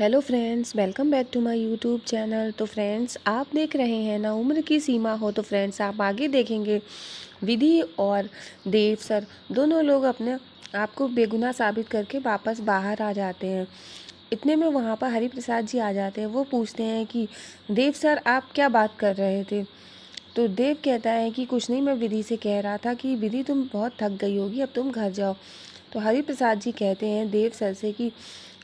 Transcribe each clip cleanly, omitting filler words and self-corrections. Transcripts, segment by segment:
Hello friends, welcome back to my YouTube channel. तो friends, आप देख रहे हैं ना उम्र की सीमा हो। तो फ्रेंड्स, आप आगे देखेंगे विधि और देव सर दोनों लोग अपने आप को बेगुनाह साबित करके वापस बाहर आ जाते हैं। इतने में वहाँ पर हरि प्रसाद जी आ जाते हैं। वो पूछते हैं कि देव सर, आप क्या बात कर रहे थे। तो देव कहता है कि कुछ नहीं, मैं विधि से कह रहा था कि विधि तुम बहुत थक गई होगी, अब तुम घर जाओ। तो हरि प्रसाद जी कहते हैं देव सर से कि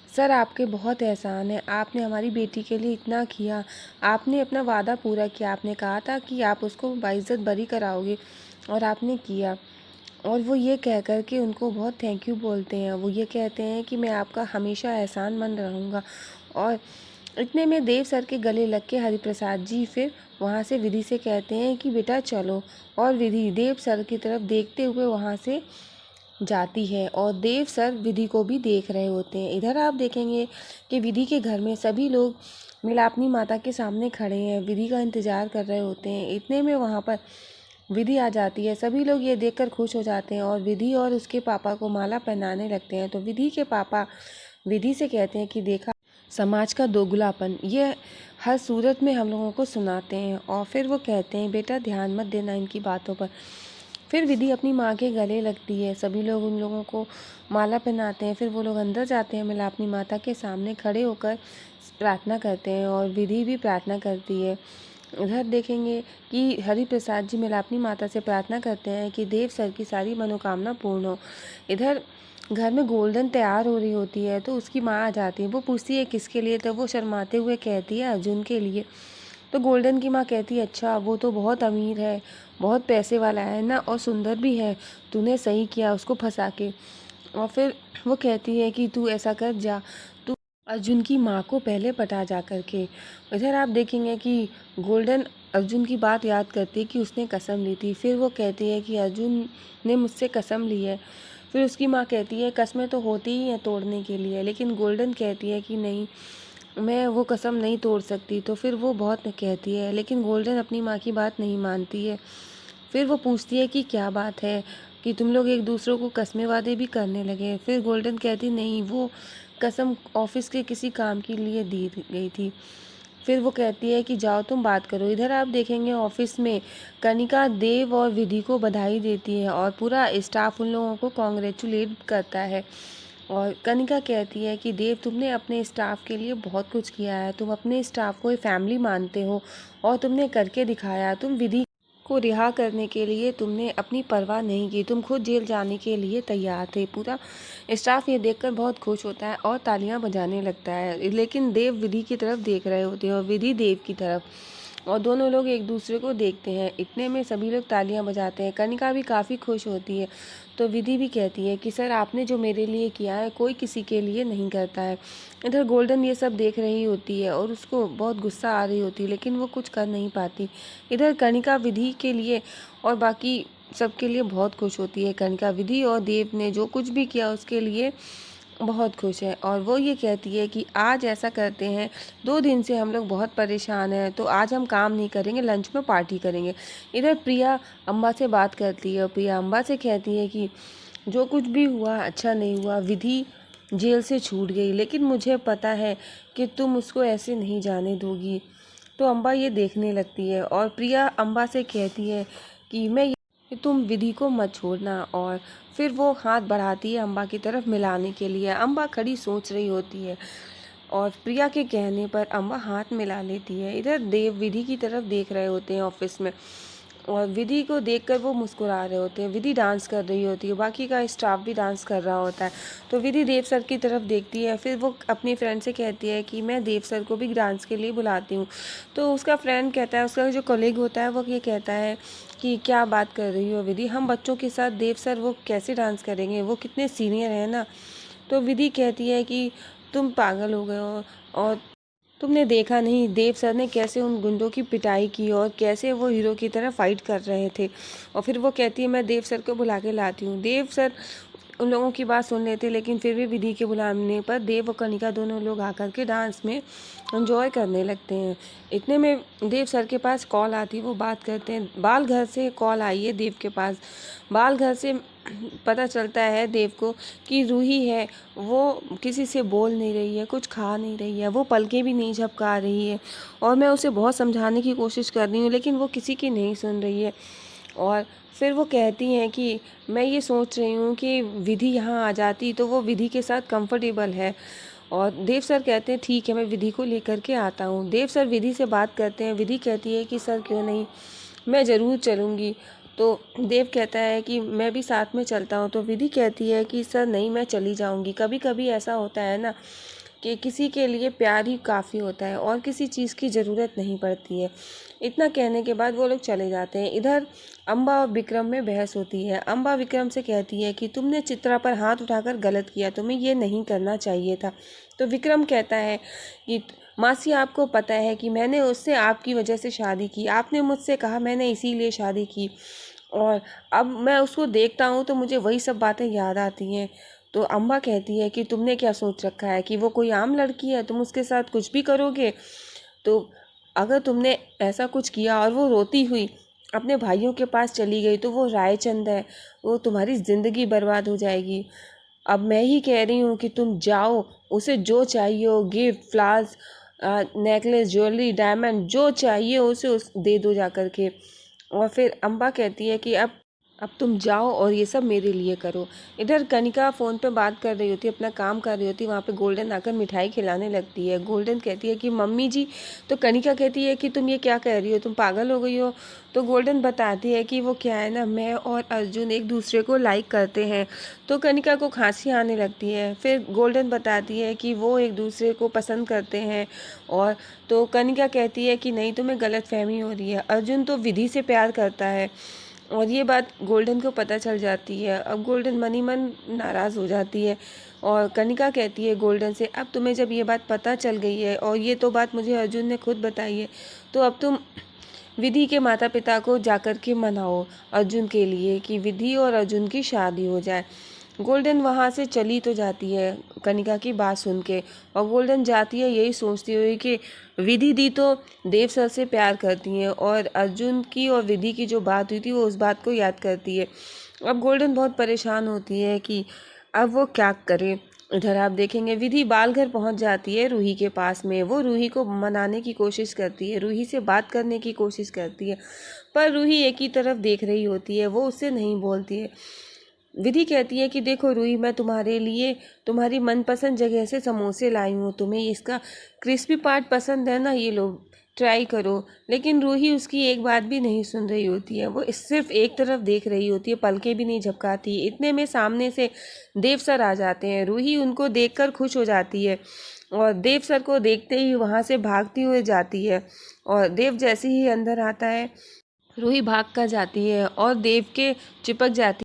सर, आपके बहुत एहसान है, आपने हमारी बेटी के लिए इतना किया, आपने अपना वादा पूरा किया, आपने कहा था कि आप उसको बाइज्जत बरी कराओगे और आपने किया। और वो ये कह कर के उनको बहुत थैंक यू बोलते हैं। वो ये कहते हैं कि मैं आपका हमेशा एहसानमंद रहूँगा। और इतने में देव सर के गले लग के हरिप्रसाद जी फिर वहाँ से विधि से कहते हैं कि बेटा चलो। और विधि देव सर की तरफ देखते हुए वहाँ से जाती है और देव सर विधि को भी देख रहे होते हैं। इधर आप देखेंगे कि विधि के घर में सभी लोग मिलापनी माता के सामने खड़े हैं, विधि का इंतज़ार कर रहे होते हैं। इतने में वहाँ पर विधि आ जाती है। सभी लोग ये देखकर खुश हो जाते हैं और विधि और उसके पापा को माला पहनाने लगते हैं। तो विधि के पापा विधि से कहते हैं कि देखा, समाज का दोगलापन ये हर सूरत में हम लोगों को सुनाते हैं। और फिर वो कहते हैं बेटा ध्यान मत देना इनकी बातों पर। फिर विधि अपनी माँ के गले लगती है, सभी लोग उन लोगों को माला पहनाते हैं। फिर वो लोग अंदर जाते हैं, मिलापनी माता के सामने खड़े होकर प्रार्थना करते हैं और विधि भी प्रार्थना करती है। उधर देखेंगे कि हरि प्रसाद जी मिलापनी माता से प्रार्थना करते हैं कि देव सर की सारी मनोकामना पूर्ण हो। इधर घर में गोल्डन तैयार हो रही होती है तो उसकी माँ आ जाती है। वो पूछती है किसके लिए, तो वो शर्माते हुए कहती है अर्जुन के लिए। तो गोल्डन की माँ कहती है अच्छा, वो तो बहुत अमीर है, बहुत पैसे वाला है ना, और सुंदर भी है, तूने सही किया उसको फंसा के। और फिर वो कहती है कि तू ऐसा कर, जा तू अर्जुन की माँ को पहले पटा जा करके। इधर आप देखेंगे कि गोल्डन अर्जुन की बात याद करती है कि उसने कसम ली थी। फिर वो कहती है कि अर्जुन ने मुझसे कसम ली है। फिर उसकी माँ कहती है कसमें तो होती ही हैं तोड़ने के लिए, लेकिन गोल्डन कहती है कि नहीं, मैं वो कसम नहीं तोड़ सकती। तो फिर वो बहुत कहती है, लेकिन गोल्डन अपनी माँ की बात नहीं मानती है। फिर वो पूछती है कि क्या बात है कि तुम लोग एक दूसरे को कसमें वादे भी करने लगे। फिर गोल्डन कहती नहीं, वो कसम ऑफिस के किसी काम के लिए दी गई थी। फिर वो कहती है कि जाओ तुम बात करो। इधर आप देखेंगे ऑफिस में कनिका देव और विधि को बधाई देती है और पूरा स्टाफ उन लोगों को कॉन्ग्रेचुलेट करता है। और कनिका कहती है कि देव, तुमने अपने स्टाफ के लिए बहुत कुछ किया है, तुम अपने स्टाफ को एक फैमिली मानते हो और तुमने करके दिखाया। तुम विधि को रिहा करने के लिए तुमने अपनी परवाह नहीं की, तुम खुद जेल जाने के लिए तैयार थे। पूरा स्टाफ ये देखकर बहुत खुश होता है और तालियां बजाने लगता है। लेकिन देव विधि की तरफ देख रहे होते हैं और विधि देव की तरफ, और दोनों लोग एक दूसरे को देखते हैं। इतने में सभी लोग तालियां बजाते हैं। कनिका भी काफ़ी खुश होती है। तो विधि भी कहती है कि सर, आपने जो मेरे लिए किया है कोई किसी के लिए नहीं करता है। इधर गोल्डन ये सब देख रही होती है और उसको बहुत गुस्सा आ रही होती है, लेकिन वो कुछ कर नहीं पाती। इधर कनिका विधि के लिए और बाकी सबके लिए बहुत खुश होती है। कनिका विधि और देव ने जो कुछ भी किया उसके लिए बहुत खुश है। और वो ये कहती है कि आज ऐसा करते हैं, 2 दिन से हम लोग बहुत परेशान हैं, तो आज हम काम नहीं करेंगे, लंच में पार्टी करेंगे। इधर प्रिया अम्बा से बात करती है और प्रिया अम्बा से कहती है कि जो कुछ भी हुआ अच्छा नहीं हुआ। विधि जेल से छूट गई, लेकिन मुझे पता है कि तुम उसको ऐसे नहीं जाने दोगी। तो अम्बा ये देखने लगती है और प्रिया अम्बा से कहती है कि तुम विधि को मत छोड़ना। और फिर वो हाथ बढ़ाती है अम्बा की तरफ मिलाने के लिए। अम्बा खड़ी सोच रही होती है और प्रिया के कहने पर अम्बा हाथ मिला लेती है। इधर देव विधि की तरफ देख रहे होते हैं ऑफिस में, और विधि को देखकर वो मुस्कुरा रहे होते हैं। विधि डांस कर रही होती है, बाकी का स्टाफ भी डांस कर रहा होता है। तो विधि देव सर की तरफ देखती है। फिर वो अपनी फ्रेंड से कहती है कि मैं देव सर को भी डांस के लिए बुलाती हूँ। तो उसका फ्रेंड कहता है, उसका जो कलीग होता है वो ये कहता है कि क्या बात कर रही हो विधि, हम बच्चों के साथ देव सर वो कैसे डांस करेंगे, वो कितने सीनियर हैं ना। तो विधि कहती है कि तुम पागल हो गए हो, और तुमने देखा नहीं देव सर ने कैसे उन गुंडों की पिटाई की और कैसे वो हीरो की तरह फाइट कर रहे थे। और फिर वो कहती है मैं देव सर को बुला के लाती हूँ। देव सर उन लोगों की बात सुन लेते, लेकिन फिर भी विधि के बुलाने पर देव और कनिका दोनों लोग आकर के डांस में एंजॉय करने लगते हैं। इतने में देव सर के पास कॉल आती है, वो बात करते हैं। बाल घर से कॉल आई है देव के पास। बाल घर से पता चलता है देव को कि रूही है, वो किसी से बोल नहीं रही है, कुछ खा नहीं रही है, वो पलकें भी नहीं झपका रही है, और मैं उसे बहुत समझाने की कोशिश कर रही हूँ लेकिन वो किसी की नहीं सुन रही है। और फिर वो कहती हैं कि मैं ये सोच रही हूँ कि विधि यहाँ आ जाती तो वो विधि के साथ कंफर्टेबल है। और देव सर कहते हैं ठीक है, मैं विधि को लेकर के आता हूँ। देव सर विधि से बात करते हैं। विधि कहती है कि सर क्यों नहीं, मैं ज़रूर चलूँगी। तो देव कहता है कि मैं भी साथ में चलता हूँ। तो विधि कहती है कि सर नहीं, मैं चली जाऊँगी। कभी कभी ऐसा होता है ना कि किसी के लिए प्यार ही काफ़ी होता है और किसी चीज़ की ज़रूरत नहीं पड़ती है। इतना कहने के बाद वो लोग चले जाते हैं। इधर अम्बा और विक्रम में बहस होती है। अम्बा विक्रम से कहती है कि तुमने चित्रा पर हाथ उठाकर गलत किया, तुम्हें ये नहीं करना चाहिए था। तो विक्रम कहता है कि मासी, आपको पता है कि मैंने उससे आपकी वजह से शादी की, आपने मुझसे कहा, मैंने इसीलिए शादी की, और अब मैं उसको देखता हूँ तो मुझे वही सब बातें याद आती हैं। तो अम्बा कहती है कि तुमने क्या सोच रखा है कि वो कोई आम लड़की है, तुम उसके साथ कुछ भी करोगे? तो अगर तुमने ऐसा कुछ किया और वो रोती हुई अपने भाइयों के पास चली गई तो वो रायचंद है, वो तुम्हारी ज़िंदगी बर्बाद हो जाएगी। अब मैं ही कह रही हूँ कि तुम जाओ, उसे जो चाहिए हो, gift, flowers, necklace, jewellery, diamond, जो चाहिए उसे दे दो जा कर के। और फिर अम्बा कहती है कि अब तुम जाओ और ये सब मेरे लिए करो। इधर कनिका फ़ोन पे बात कर रही होती है, अपना काम कर रही होती है। वहाँ पे गोल्डन आकर मिठाई खिलाने लगती है। गोल्डन कहती है कि मम्मी जी। तो कनिका कहती है कि तुम ये क्या कह रही हो, तुम पागल हो गई हो? तो गोल्डन बताती है कि वो क्या है ना, मैं और अर्जुन एक दूसरे को लाइक करते हैं। तो कनिका को खांसी आने लगती है। फिर गोल्डन बताती है कि वो एक दूसरे को पसंद करते हैं। और तो कनिका कहती है कि नहीं, तुम्हें गलतफहमी हो रही है, अर्जुन तो विधि से प्यार करता है। और ये बात गोल्डन को पता चल जाती है। अब गोल्डन मन ही मन नाराज़ हो जाती है और कनिका कहती है गोल्डन से, अब तुम्हें जब ये बात पता चल गई है और ये तो बात मुझे अर्जुन ने खुद बताई है, तो अब तुम विधि के माता पिता को जाकर के मनाओ अर्जुन के लिए कि विधि और अर्जुन की शादी हो जाए। गोल्डन वहाँ से चली तो जाती है कनिका की बात सुन के, और गोल्डन जाती है यही सोचती हुई कि विधि दी तो देव सर से प्यार करती हैं, और अर्जुन की और विधि की जो बात हुई थी वो उस बात को याद करती है। अब गोल्डन बहुत परेशान होती है कि अब वो क्या करे। इधर आप देखेंगे विधि बालघर पहुंच जाती है रूही के पास में। वो रूही को मनाने की कोशिश करती है, रूही से बात करने की कोशिश करती है, पर रूही एक ही तरफ देख रही होती है, वो उससे नहीं बोलती है। विधि कहती है कि देखो रूही, मैं तुम्हारे लिए तुम्हारी मनपसंद जगह से समोसे लाई हूँ, तुम्हें इसका क्रिस्पी पार्ट पसंद है ना, ये लो ट्राई करो। लेकिन रूही उसकी एक बात भी नहीं सुन रही होती है, वो सिर्फ एक तरफ देख रही होती है, पलकें भी नहीं झपकाती। इतने में सामने से देव सर आ जाते हैं। रूही उनको देखकर खुश हो जाती है और देव सर को देखते ही वहाँ से भागती हुई जाती है। और देव जैसे ही अंदर आता है, रूही भाग कर जाती है और देव के चिपक जाती है।